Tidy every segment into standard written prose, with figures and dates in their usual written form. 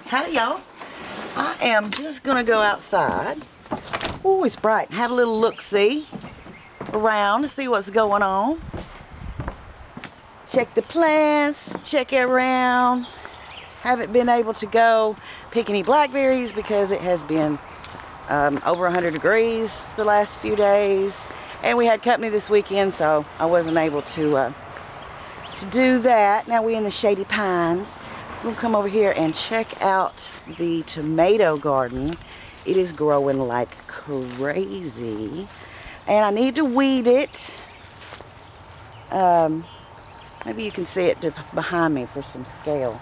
Howdy, y'all. I am just gonna go outside. Ooh, it's bright. Have a little look-see around to see what's going on. Check the plants, check it around. Haven't been able to go pick any blackberries because it has been over 100 degrees the last few days. And we had company this weekend, so I wasn't able to do that. Now we're in the shady pines. We'll come over here and check out the tomato garden. It is growing like crazy. And I need to weed it. Maybe you can see it behind me for some scale.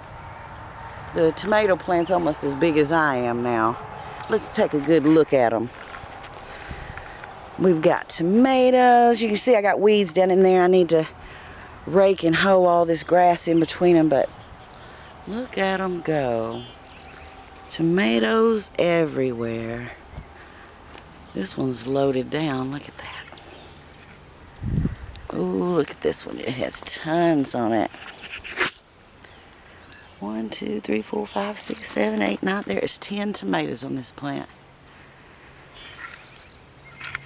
The tomato plant's almost as big as I am now. Let's take a good look at them. We've got tomatoes. You can see I got weeds down in there. I need to rake and hoe all this grass in between them, but look at them go. Tomatoes everywhere. This one's loaded down. Look at that. Oh, look at this one. It has tons on it. 1, 2, 3, 4, 5, 6, 7, 8, 9. There is 10 tomatoes on this plant.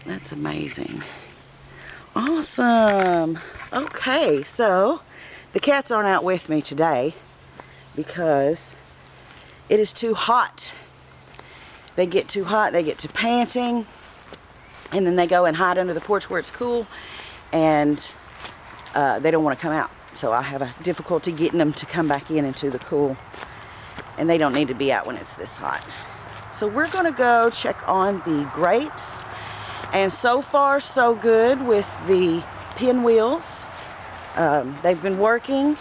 That's amazing. Awesome. Okay, so the cats aren't out with me today because it is too hot. They get too hot, they get to panting, and then they go and hide under the porch where it's cool, and they don't want to come out. So I have a difficulty getting them to come back in into the cool, and they don't need to be out when it's this hot. So we're going to go check on the grapes, and so far so good with the pinwheels. They've been working.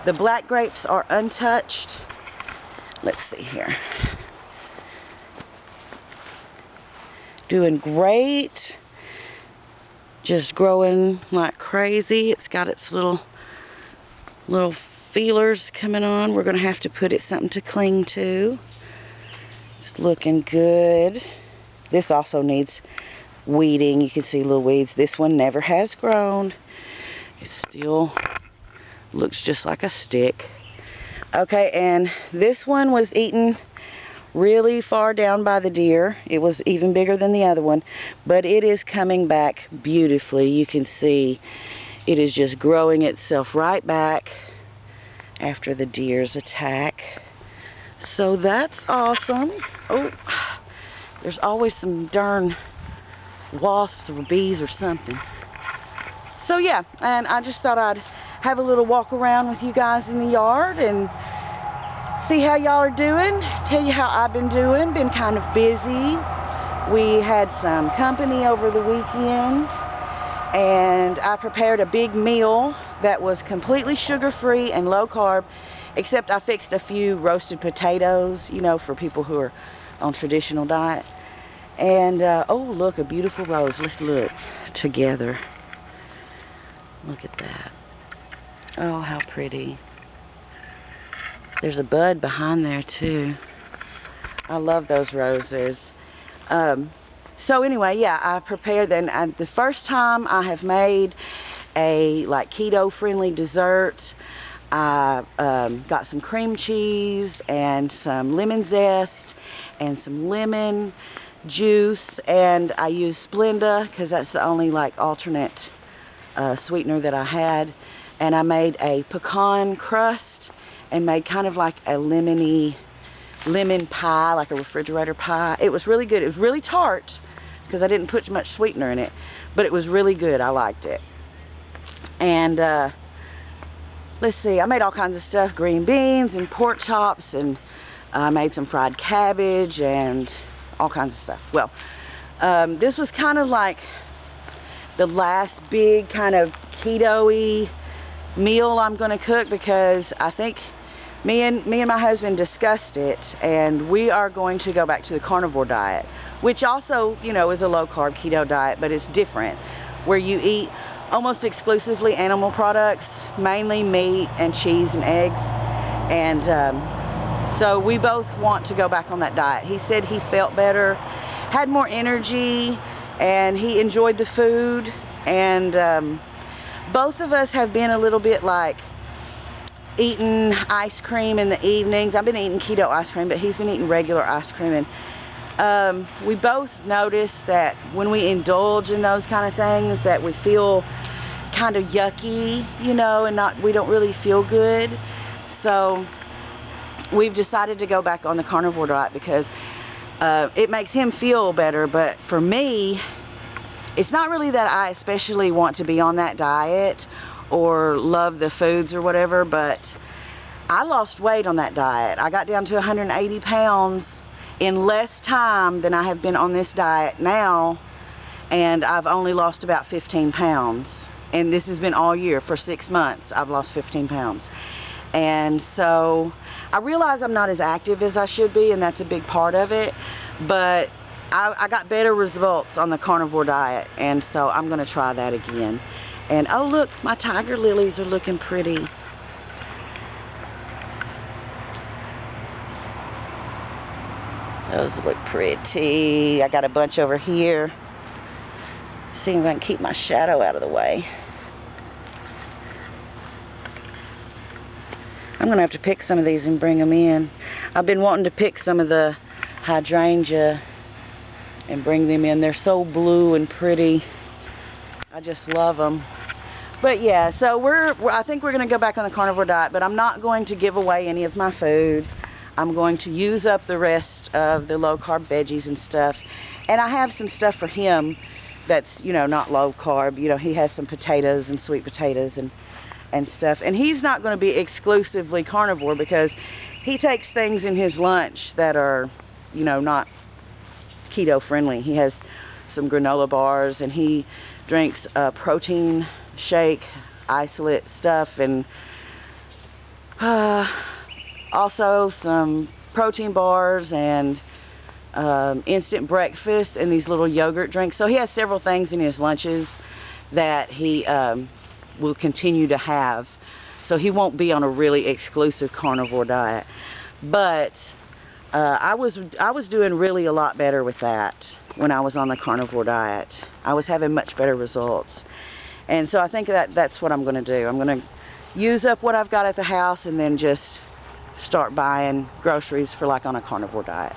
The black grapes are untouched. Let's see here. Doing great. Just growing like crazy. It's got its little feelers coming on. We're going to have to put it something to cling to. It's looking good. This also needs weeding. You can see little weeds. This one never has grown. It still looks just like a stick. Okay, and this one was eaten really far down by the deer. It was even bigger than the other one, but it is coming back beautifully. You can see it is just growing itself right back after the deer's attack. So that's awesome. Oh, there's always some darn wasps or bees or something. So yeah, and I just thought I'd have a little walk around with you guys in the yard and see how y'all are doing, tell you how I've been doing. Been kind of busy. We had some company over the weekend, and I prepared a big meal that was completely sugar-free and low-carb, except I fixed a few roasted potatoes, you know, for people who are on traditional diet. And, oh, look, a beautiful rose. Let's look together. Look at that. Oh, how pretty. There's a bud behind there too. I love those roses. So anyway, yeah, I prepared that. And the first time I have made a like keto friendly dessert. I got some cream cheese and some lemon zest and some lemon juice, and I used Splenda because that's the only like alternate sweetener that I had. And I made a pecan crust and made kind of like a lemon pie, like a refrigerator pie. It was really good. It was really tart because I didn't put much sweetener in it, but it was really good. I liked it. And let's see, I made all kinds of stuff, green beans and pork chops, and I made some fried cabbage and all kinds of stuff. Well, this was kind of like the last big kind of keto-y meal I'm going to cook, because I think me and my husband discussed it, and we are going to go back to the carnivore diet, which also, you know, is a low-carb keto diet, but it's different, where you eat almost exclusively animal products, mainly meat and cheese and eggs. And so we both want to go back on that diet. He said he felt better, had more energy, and he enjoyed the food. And both of us have been a little bit like eating ice cream in the evenings. I've been eating keto ice cream, but he's been eating regular ice cream. And we both notice that when we indulge in those kind of things, that we feel kind of yucky, you know, and we don't really feel good. So we've decided to go back on the carnivore diet because it makes him feel better. But for me, it's not really that I especially want to be on that diet or love the foods or whatever, but I lost weight on that diet. I got down to 180 pounds in less time than I have been on this diet now, and I've only lost about 15 pounds. And this has been all year. For 6 months, I've lost 15 pounds. And so I realize I'm not as active as I should be, and that's a big part of it, but I got better results on the carnivore diet, and so I'm gonna try that again. And oh look, my tiger lilies are looking pretty. Those look pretty. I got a bunch over here. See if I can keep my shadow out of the way. I'm gonna have to pick some of these and bring them in. I've been wanting to pick some of the hydrangea and bring them in. They're so blue and pretty. I just love them. But yeah, so I think we're gonna go back on the carnivore diet, but I'm not going to give away any of my food. I'm going to use up the rest of the low carb veggies and stuff. And I have some stuff for him that's, you know, not low carb. You know, he has some potatoes and sweet potatoes and stuff. And he's not going to be exclusively carnivore because he takes things in his lunch that are, you know, not keto friendly. He has some granola bars, and he drinks a protein shake, isolate stuff, and also some protein bars and instant breakfast and these little yogurt drinks. So he has several things in his lunches that he will continue to have. So he won't be on a really exclusive carnivore diet. But I was doing really a lot better with that when I was on the carnivore diet. I was having much better results. And so I think that's what I'm going to do. I'm going to use up what I've got at the house and then just start buying groceries for like on a carnivore diet.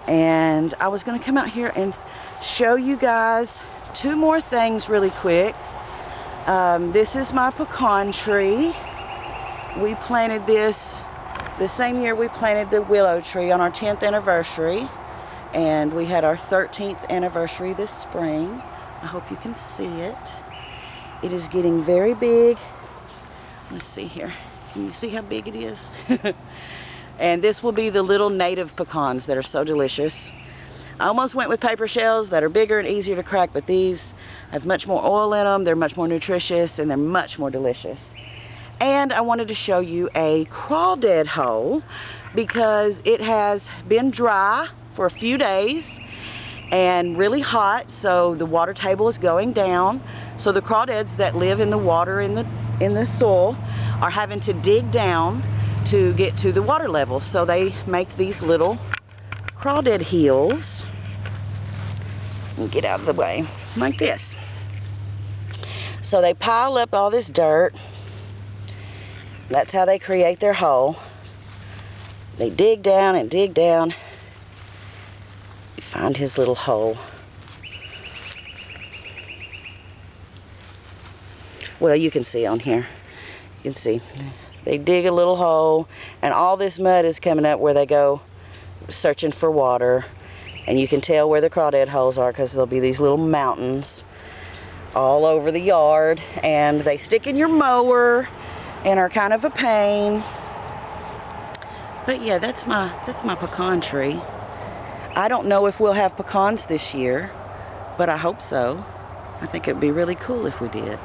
And I was going to come out here and show you guys 2 more things really quick. This is my pecan tree. We planted this the same year we planted the willow tree on our 10th anniversary, and we had our 13th anniversary this spring. I hope you can see it. It is getting very big. Let's see here. Can you see how big it is? And this will be the little native pecans that are so delicious. I almost went with paper shells that are bigger and easier to crack, but these have much more oil in them. They're much more nutritious, and they're much more delicious. And I wanted to show you a crawdad hole because it has been dry for a few days and really hot, so the water table is going down. So the crawdads that live in the water in the soil are having to dig down to get to the water level. So they make these little crawdad hills. And get out of the way like this. So they pile up all this dirt. That's how they create their hole. They dig down and dig down. Find his little hole. Well, you can see on here. You can see. They dig a little hole, and all this mud is coming up where they go searching for water. And you can tell where the crawdad holes are because there'll be these little mountains all over the yard. And they stick in your mower and are kind of a pain. But yeah, that's my pecan tree. I don't know if we'll have pecans this year, but I hope so. I think it'd be really cool if we did.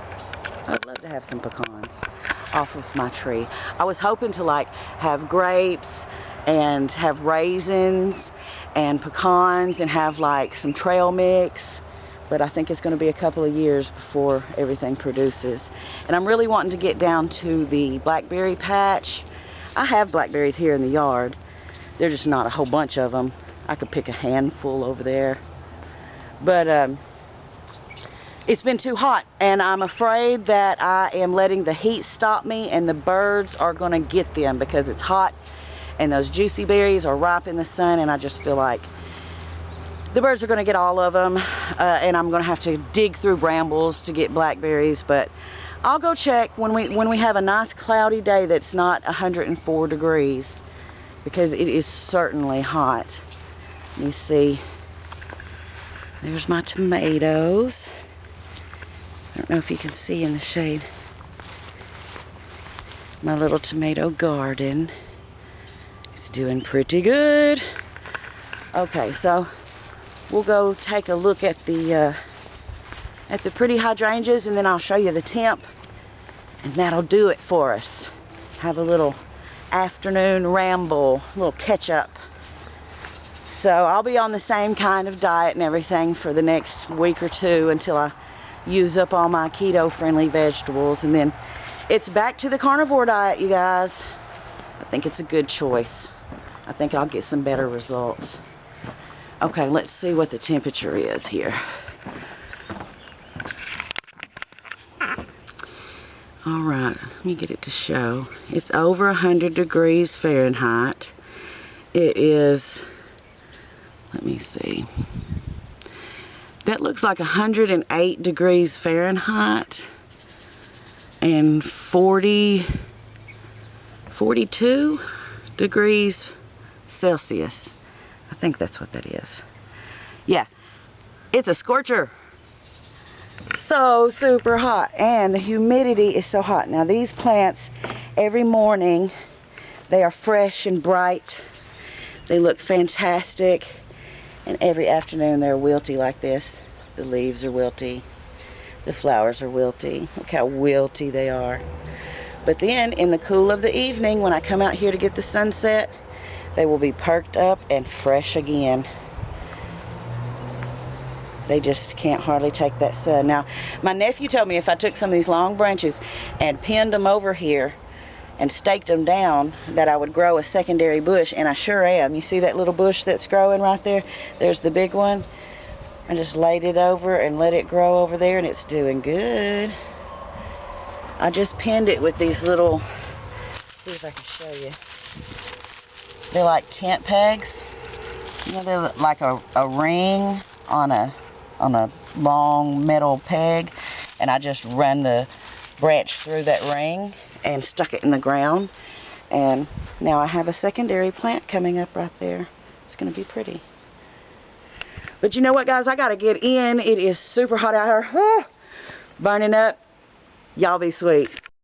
I'd love to have some pecans off of my tree. I was hoping to like have grapes and have raisins and pecans and have like some trail mix, but I think it's going to be a couple of years before everything produces. And I'm really wanting to get down to the blackberry patch. I have blackberries here in the yard. They're just not a whole bunch of them. I could pick a handful over there. But it's been too hot, and I'm afraid that I am letting the heat stop me, and the birds are gonna get them because it's hot and those juicy berries are ripe in the sun, and I just feel like the birds are gonna get all of them, and I'm gonna have to dig through brambles to get blackberries. But I'll go check when we have a nice cloudy day that's not 104 degrees, because it is certainly hot. Let me see. There's my tomatoes. I don't know if you can see in the shade. My little tomato garden. It's doing pretty good. Okay, so we'll go take a look at the pretty hydrangeas, and then I'll show you the temp, and that'll do it for us. Have a little afternoon ramble, a little catch up. So I'll be on the same kind of diet and everything for the next week or two until I use up all my keto-friendly vegetables, and then it's back to the carnivore diet, you guys. I think it's a good choice. I think I'll get some better results. Okay, let's see what the temperature is here. All right, let me get it to show. It's over 100 degrees Fahrenheit. It is, let me see. That looks like 108 degrees Fahrenheit and 42 degrees Celsius. I think that's what that is. Yeah, it's a scorcher. So super hot, and the humidity is so hot. Now these plants, every morning, they are fresh and bright. They look fantastic. And every afternoon they're wilty like this. The leaves are wilty. The flowers are wilty. Look how wilty they are. But then in the cool of the evening, when I come out here to get the sunset, they will be perked up and fresh again. They just can't hardly take that sun. Now, my nephew told me if I took some of these long branches and pinned them over here and staked them down, that I would grow a secondary bush, and I sure am. You see that little bush that's growing right there? There's the big one. I just laid it over and let it grow over there, and it's doing good. I just pinned it with these little, see if I can show you. They're like tent pegs. You know, they're like a ring on a long metal peg, and I just run the branch through that ring and stuck it in the ground, and now I have a secondary plant coming up right there. It's gonna be pretty. But you know what, guys, I gotta get in. It is super hot out here. Burning up. Y'all be sweet.